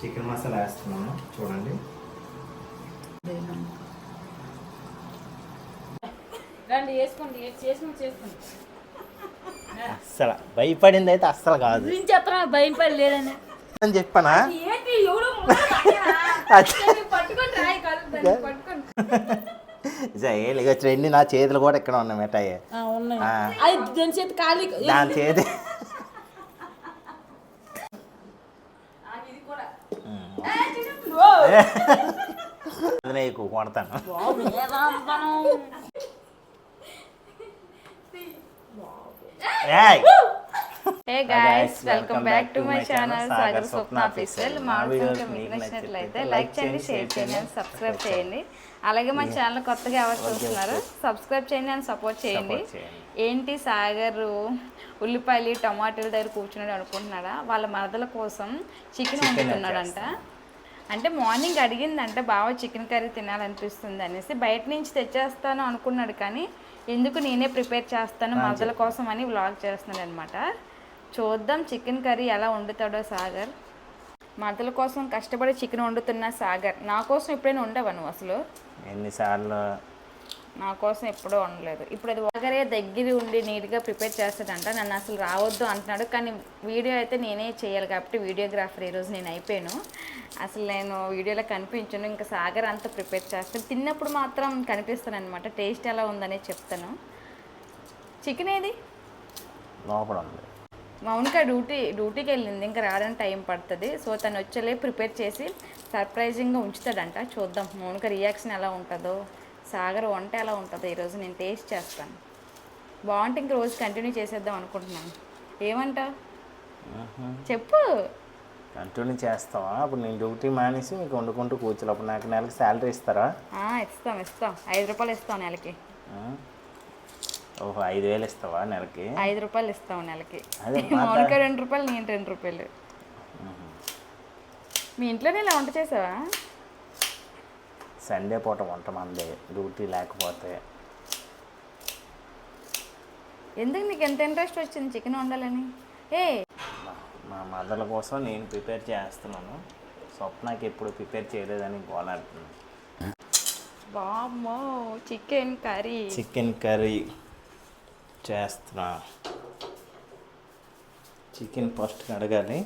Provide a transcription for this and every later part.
Chicken masala వేస్తున్నాను చూడండి. అస్సలు భయపడింది అయితే అస్సలు కాదు భయపడలేదని అని చెప్పానా. ఇక ట్రెండ్ నా చేతులు కూడా ఇక్కడ ఉన్నాయి మిఠాయి దాని చేతి ఎక్కువ కొడతాను. Hey guys, welcome back to my channel Sagar Swapna official. మా వీడియో మీకు నచ్చినట్లయితే లైక్ చేయండి, షేర్ చేయండి, సబ్స్క్రైబ్ చేయండి. అలాగే మా ఛానల్ కొత్తగా ఎవరు చూస్తున్నారు సబ్స్క్రైబ్ చేయండి అని సపోర్ట్ చేయండి. ఏంటి సాగర్ ఉల్లిపాయలు టమాటాలు దగ్గర కూర్చున్నాడు అనుకుంటున్నాడా? వాళ్ళ మరదల కోసం చికెన్ వండుతున్నాడంట. అంటే మార్నింగ్ అడిగిందంటే బావ చికెన్ కర్రీ తినాలనిపిస్తుంది అనేసి బయట నుంచి తెచ్చేస్తాను అనుకున్నాడు. కానీ ఎందుకు నేనే ప్రిపేర్ చేస్తాను మరదల కోసం అని వ్లాగ్ చేస్తున్నాడు అనమాట. చూద్దాం చికెన్ కర్రీ ఎలా వండుతాడో సాగర్. మరదల కోసం కష్టపడి చికెన్ వండుతున్నా సాగర్. నా కోసం ఎప్పుడైనా ఉండవా నువ్వు? అసలు ఎన్నిసార్లు నా కోసం ఎప్పుడూ ఉండలేదు. ఇప్పుడు అది సాగరే దగ్గర ఉండి నీట్గా ప్రిపేర్ చేస్తాడంట. నన్ను అసలు రావద్దు అంటున్నాడు. కానీ వీడియో అయితే నేనే చేయాలి కాబట్టి వీడియోగ్రాఫర్ ఈరోజు నేను అయిపోయాను. అసలు నేను వీడియోలో కనిపించను. ఇంకా సాగర్ అంతా ప్రిపేర్ చేస్తాను. తిన్నప్పుడు మాత్రం కనిపిస్తాను అనమాట. టేస్ట్ ఎలా ఉందనే చెప్తాను. చికెన్ ఏది? లోపల ఉంది. మౌనిక డ్యూటీకి వెళ్ళింది, ఇంకా రావడానికి టైం పడుతుంది. సో తను వచ్చేలే ప్రిపేర్ చేసి సర్ప్రైజింగ్గా ఉంచుతాడంట. చూద్దాం మౌనిక రియాక్షన్ ఎలా ఉంటుందో, సాగర్ వంట ఎలా ఉంటుందో ఈరోజు నేను టేస్ట్ చేస్తాను. బాగుంటే ఇంక రోజు కంటిన్యూ చేసేద్దాం అనుకుంటున్నాను. ఏమంటావు చెప్పు. కంటిన్యూ చేస్తావా? అప్పుడు నేను డ్యూటీ మానేసి మీకు వండుకుంటూ కూర్చోలు. అప్పుడు నాకు నెలకి శాలరీ ఇస్తారా? ఇస్తాం 5 రూపాయలు ఇస్తాం నెలకి. ఓహో 5,000 ఇస్తావా నెలకి? 5 రూపాయలు ఇస్తాం నెలకి. మౌనిక 2 రూపాయలు, నేను 2 రూపాయలు. మీ ఇంట్లోనే ఇలా వంట చేసావా? సండే పూట వంట మందే డ్యూటీ లేకపోతే. ఎందుకు నీకు ఎంత ఇంట్రెస్ట్ వచ్చింది చికెన్ వండాలని? మా మదర్ల కోసం నేను ప్రిపేర్ చేస్తున్నాను. స్వప్నకి ఎప్పుడు ప్రిపేర్ చేయలేదని గోలాడుతున్నాను. బామ్మో చికెన్ కర్రీ చేస్తున్నా. చికెన్ ఫస్ట్ కడగాలి.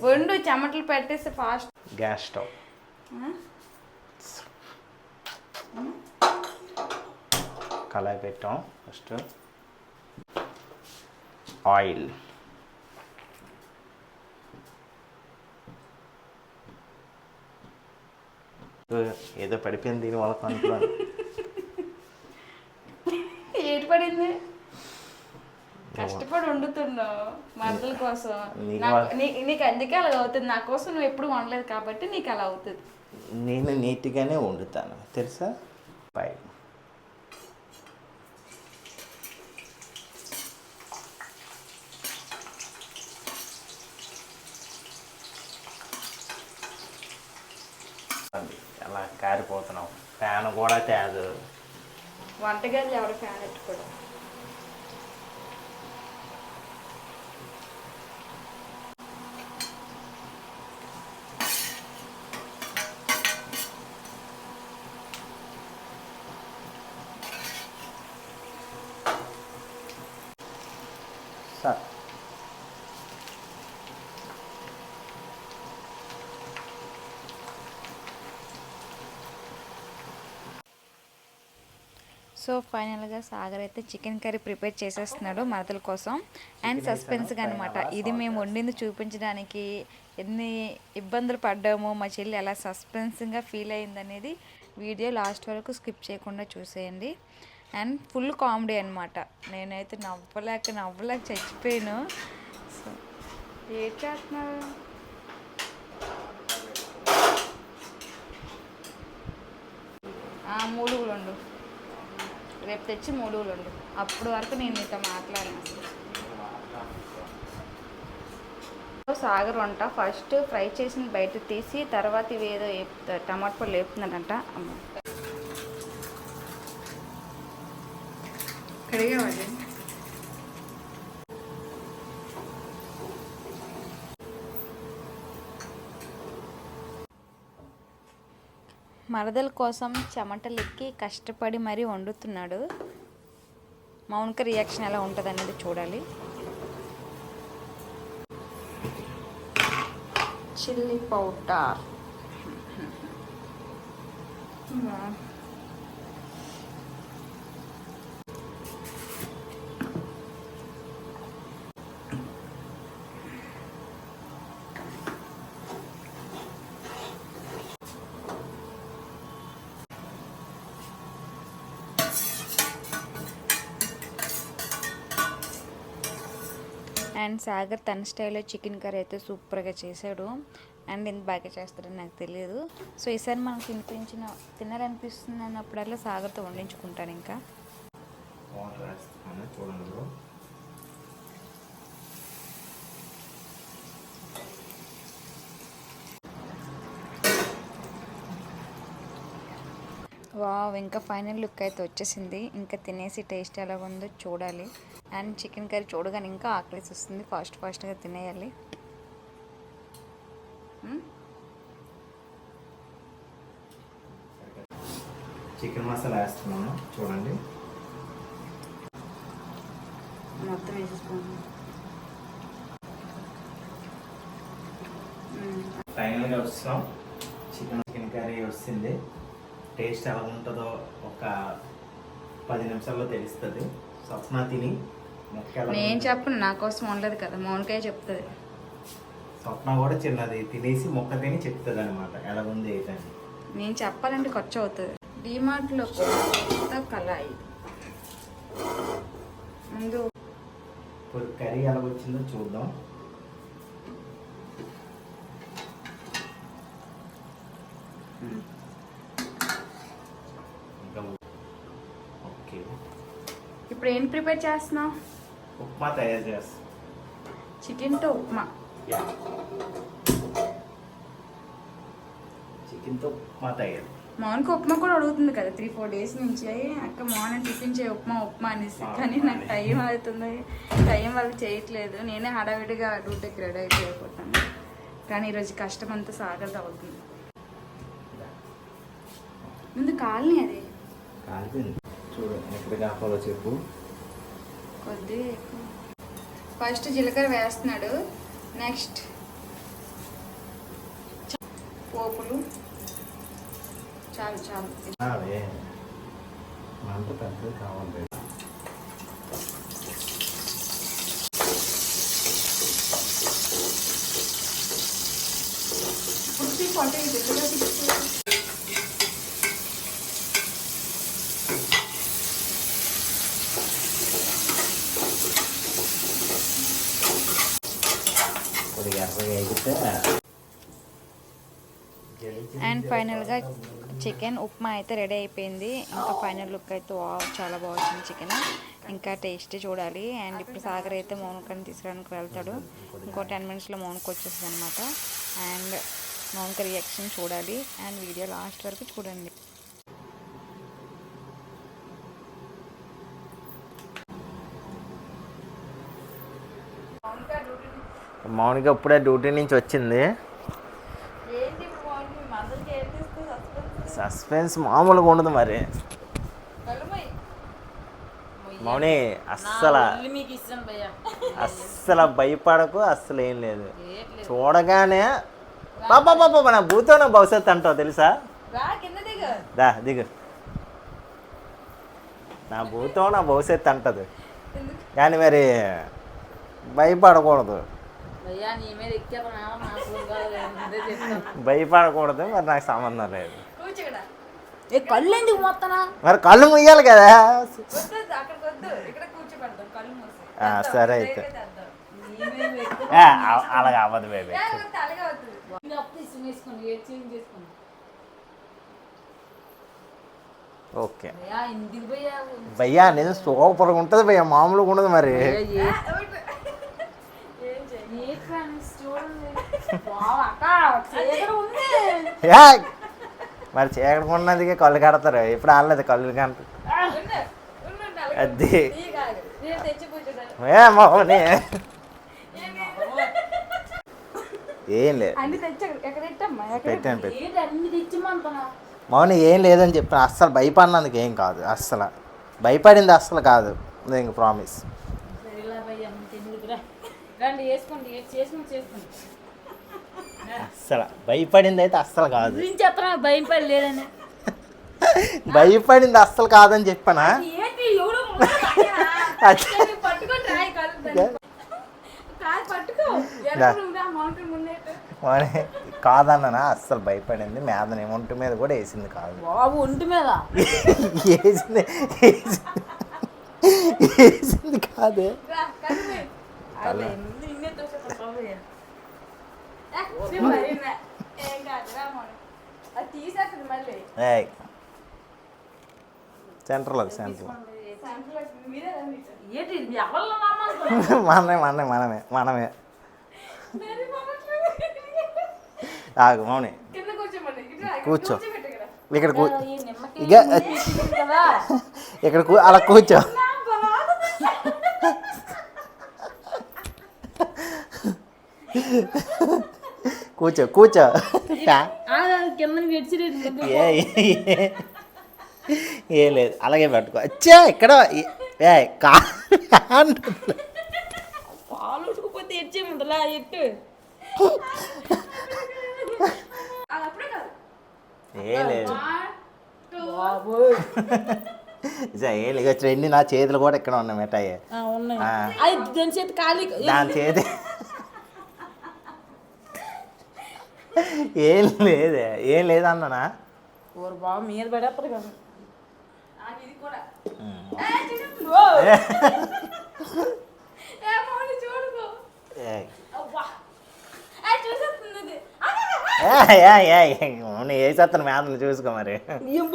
వండు చెమటలు పెట్టేసి ఫాస్ట్. గ్యాస్ స్టవ్ కళాయి పెట్టాం. ఫస్ట్ ఆయిల్, ఏదో పడిపోయింది దీని వాళ్ళ అనుకున్నాను. ఏటి పడింది? కష్టపడి వండుతున్నావు మరదల కోసం. నీకు అందుకే అలా అవుతుంది. నా కోసం నువ్వు ఎప్పుడు వండలేదు కాబట్టి నీకు అలా అవుతుంది. నేను నీట్గానే వండుతాను తెలుసా. పై అలా కారిపోతున్నావు. ఫ్యాన్ కూడా తేదు. వంటగదిలో ఎవరు ఫ్యాన్ పెట్టుకోడు. సార్ సో ఫైనల్గా సాగర్ అయితే చికెన్ కర్రీ ప్రిపేర్ చేసేస్తున్నాడు మరదల కోసం. అండ్ సస్పెన్స్గా అనమాట. ఇది మేము వండింది చూపించడానికి ఎన్ని ఇబ్బందులు పడ్డామో, మా చెల్లి ఎలా సస్పెన్స్గా ఫీల్ అయిందనేది వీడియో లాస్ట్ వరకు స్కిప్ చేయకుండా చూసేయండి. అండ్ ఫుల్ కామెడీ అనమాట. నేనైతే నవ్వలేక చచ్చిపోయాను. సో ఏం చేస్తున్నారు? మూడుగులు వండు, రేపు తెచ్చి మూడుగులు వండు. అప్పుడు వరకు నేను నీతో మాట్లాడాను. సాగర్ వంట ఫస్ట్ ఫ్రై చేసిన బయట తీసి తర్వాత ఇవి ఏదో టమాటా పళ్ళు వేపుతున్నాడంట. కడిగేవాడి మరదల కోసం చెమటలెక్కి కష్టపడి మరీ వండుతున్నాడు. మౌనిక రియాక్షన్ ఎలా ఉంటుంది అనేది చూడాలి. చిల్లీ పౌడర్ అండ్ సాగర్ తన స్టైల్లో చికెన్ కర్రీ అయితే సూపర్గా చేశాడు. అండ్ ఎంత బాగా చేస్తాడని నాకు తెలియదు. సో ఈసారి మనకు తినాలనిపిస్తుంది అన్నప్పుడల్లా సాగర్తో వండించుకుంటాను. ఇంకా వావ్, ఇంకా ఫైనల్ లుక్ అయితే వచ్చేసింది. ఇంకా తినేసి టేస్ట్ ఎలా ఉందో చూడాలి. అండ్ చికెన్ కర్రీ చూడగానే ఇంకా ఆకలిసి వస్తుంది. ఫాస్ట్గా తినేయాలి. చికెన్ మసాలా వేస్తున్నాను చూడండి. మొత్తం వేసేసుకుంటున్నాను. ఫైనల్గా వస్తాం. చికెన్ కర్రీ వస్తుంది. టేస్ట్ ఎలా ఉంటుందో ఒక 10 నిమిషాల్లో తెలుస్తుంది. స్వప్న తిని నేను చెప్పను, నా కోసం ఉండదు కదా, మౌనికాయ చెప్తుంది. స్వప్న కూడా చిన్నది తినేసి మొక్క తిని చెప్తుంది అనమాట ఎలా ఉంది ఏంటని. నేను చెప్పాలంటే ఖర్చు అవుతుంది. డిమార్ట్లో కొత్త కళాయి ముందు ఇప్పుడు కర్రీ ఎలా వచ్చిందో చూద్దాం. ఓకే, ఇప్పుడు ఏం ప్రిపేర్ చేస్తున్నావు? ఉప్మా తయారు చేస్తాం. చికెన్తో ఉప్మా. చికెన్తో ఉప్మా తయారు. మౌనికి ఉప్మా కూడా అడుగుతుంది కదా 3-4 డేస్ నుంచి. అక్క మార్నింగ్ టిఫిన్ చేయ ఉప్మా అనేసి. కానీ నాకు టైం అవుతుంది, టైం వాళ్ళు చేయట్లేదు. నేనే హడావిడిగా డ్యూటీకి రెడీ అయిపోతాను. కానీ ఈరోజు కష్టం అంతా సాగదు అవుతుంది. ముందు కాలనీ అది కాలిపోయింది చూడు, ఎక్కడ కాపాలో చెప్పు. కొద్దిగా ఎక్కువ. ఫస్ట్ జీలకర్ర వేస్తున్నాడు. నెక్స్ట్ పోపులు. చాలు అదే మంట పెద్దది కావాలి. కొద్దిగా ఎర్రగా ఎగితే. అండ్ ఫైనల్గా చికెన్ ఉప్మా అయితే రెడీ అయిపోయింది. ఇంకా ఫైనల్ లుక్ అయితే చాలా బాగుంది చికెన్. ఇంకా టేస్ట్ చూడాలి. అండ్ ఇప్పుడు సాగర్ అయితే మౌనికని తీసుకురావడానికి వెళ్తాడు. ఇంకో 10 మినిట్స్లో మౌనిక వచ్చేస్తుంది అనమాట. అండ్ మౌనిక రియాక్షన్ చూడాలి. అండ్ వీడియో లాస్ట్ వరకు చూడండి. మౌనిక ఇప్పుడే డ్యూటీ నుంచి వచ్చింది. సస్పెన్స్ మామూలుగా ఉండదు మరి. మౌని అస్సలు భయపడకు, అస్సలు ఏం లేదు. చూడగానే పాపా నా భూతో నా భవిష్యత్తు అంటావు తెలుసా. దా దిగు. నా భూతో నా భవిష్యత్తు అంటది. కానీ మరి భయపడకూడదు, భయపడకూడదు. మరి నాకు సంబంధం లేదు. కళ్ళు ఎందుకు మొత్తం? మరి కళ్ళు ముయ్యాలి కదా. సరే అయితే అలాగే అవ్వదు బేబీ. ఓకే భయ్యా, నేను సూపర్గా ఉంటుంది భయ్యా, మామూలుగా ఉండదు మరి. మరి చీకటి ఉన్నది కళ్ళు కడతారు. ఇప్పుడు ఆడలేదు కళ్ళు కంట. అది మౌని ఏం లేదు, పెట్టాను. మౌని ఏం లేదని చెప్పిన అస్సలు భయపడినందుకు ఏం కాదు, అస్సలు భయపడింది అస్సలు కాదు, ఇంక ప్రామిస్. అస్సలు భయపడింది అయితే అస్సలు కాదు, భయపడింది అస్సలు కాదని చెప్పనా. కాదన్నా అస్సలు భయపడింది, మేదని ఒంటి మీద కూడా వేసింది కాదు బాబు, ఒంటి మీద వేసింది కాదు. సెంటర్లో మనమే ఆగు మౌని, కూర్చో ఇక్కడ ఇక్కడ అలా కూర్చో. కూర్చో కూర్చో. ఏం లేదు, అలాగే పట్టుకో. అచ్చా ఇక్కడ పాలు ఉట్టుకుపోతే ఎచ్చేముందలా ఎట్టు. ఏం లేదు ఏం లేదు, ట్రెండ్ నా చేతులు కూడా ఇక్కడ ఉన్నాయి మిఠాయి, దాని చేతి ఏం లేదే, ఏం లేదన్నానా. బాబు మీద పడేస్తారు కదా. వేసేస్తాను మేతను చూసుకో మరి.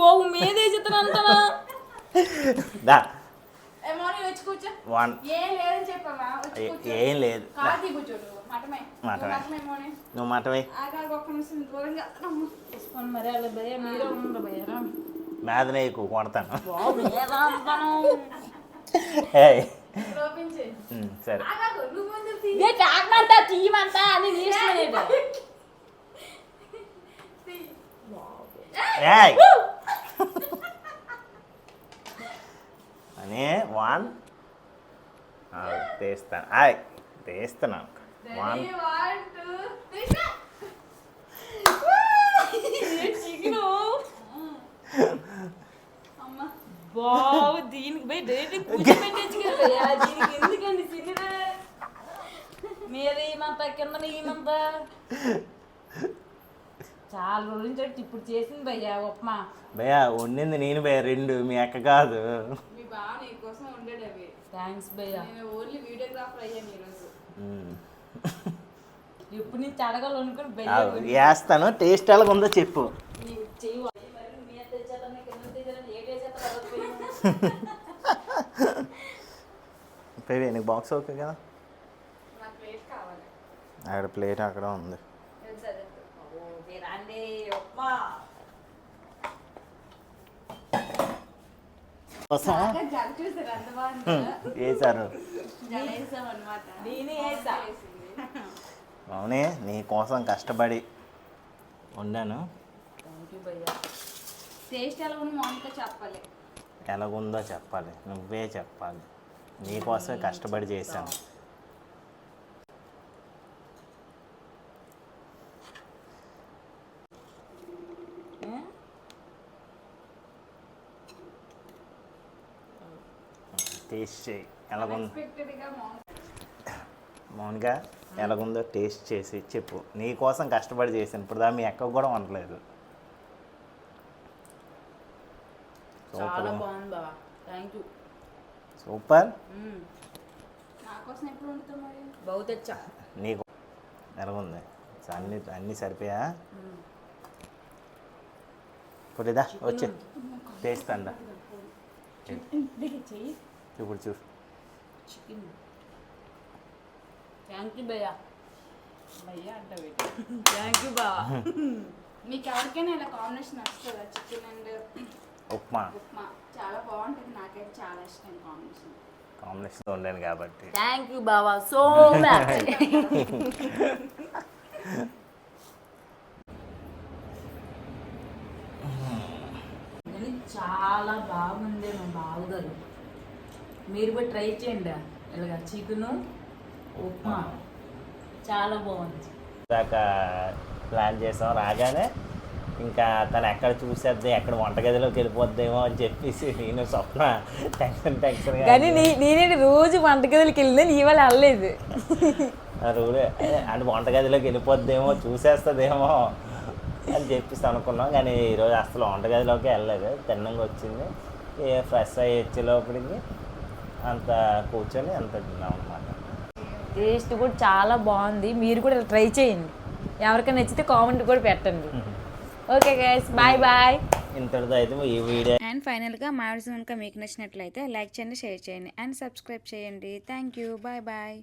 బాబు మీద వేసేస్తాను. ఏం లేదు, నువ్వు మటవే మేదనే ఎక్కువ కొడతాను. సరే అని వన్ తీస్తాను, తీస్తున్నాను. వన్ బాబు దీనికి పోయి డైరెక్ట్ కూర్చోబెట్టచ్చు కదా, దీనికి ఎందుకండి సినిమా మీద ఏమంతా కింద ఏమంతా. చాలా రోజుల నుంచి ఇప్పుడు చేసింది భయ్యా ఉప్మా. భయ్యా వండింది నేను భయ్యా, రెండు మీ అక్క కాదు. మీ బావ నీ కోసం వండాడు అవి. థ్యాంక్స్ భయ్యా, నేను ఓన్లీ వీడియోగ్రాఫర్ అయ్యాను ఈరోజు. ఎప్పుడు నుంచి అడగాలి అనుకుని భయ్యా వేస్తాను, టేస్ట్ ఎలాగ ఉందో చెప్పు. పెరి నీకు బాక్స్ ఓకే కదా, అక్కడ ప్లేట్ అక్కడ ఉంది. వేసారు అవునే, నీ కోసం కష్టపడి వండాను. ఎలాగుందో చెప్పాలి, నువ్వే చెప్పాలి. నీకోసమే కష్టపడి చేశాను. టేస్ట్ చేయి ఎలాగుందో, మౌనిగా ఎలాగుందో టేస్ట్ చేసి చెప్పు. నీకోసం కష్టపడి చేశాను, ఇప్పుడు మీ అక్కకు కూడా వండలేదు. సూపర్. నీకు ఎలాగుంది, అన్నీ సరిపోయా? ఇప్పుడుదా వచ్చి టేస్ట్ అందా, ఇప్పుడు చూ. థ్యాంక్ యూ భయ్యా. భయ్యా అంట థ్యాంక్ యూ బావా. మీకు ఎవరికైనా ఇలా కాంబినేషన్ నచ్చుతుందా? చికెన్ అండ్ ఉప్మా చాలా బాగుంటుంది, నాకైతే చాలా ఇష్టం కాంబినేషన్ ఉండను కాబట్టి. థ్యాంక్ యూ బావా సో మచ్. చాలా బాగుంది మా బావగారు. మీరు కూడా ట్రై చేయండి. ఇలాగ చికెను ఉప్మా చాలా బాగుంది. దాకా ప్లాన్ చేసాం. రాగానే ఇంకా తను ఎక్కడ చూసేద్ది, ఎక్కడ వంటగదిలోకి వెళ్ళిపోద్దేమో అని చెప్పేసి నేను స్వప్న టెన్షన్ కానీ నేనే రోజు వంటగదిలోకి వెళ్ళిందని ఇవాళ వెళ్ళలేదు. అంటే వంటగదిలోకి వెళ్ళిపోద్దేమో, చూసేస్తుందేమో అని చెప్పేసి అనుకున్నాం. కానీ ఈరోజు అసలు వంటగదిలోకి వెళ్ళలేదు. తిన్నంగా వచ్చింది. ఫ్రెష్ అయ్యి వచ్చే లోపలికి అంత కూర్చొని అంత తిన్నాం అనమాట. టేస్ట్ కూడా చాలా బాగుంది. మీరు కూడా ట్రై చేయండి. ఎవరికైనా నచ్చితే కామెంట్ కూడా పెట్టండి. Okay guys, bye bye. ఇంతటితో అయితే ఈ వీడియో. అండ్ ఫైనల్గా మా వీడియోస్ కనుక మీకు నచ్చినట్లయితే లైక్ చేయండి, షేర్ చేయండి అండ్ సబ్స్క్రైబ్ చేయండి. Thank you, bye bye.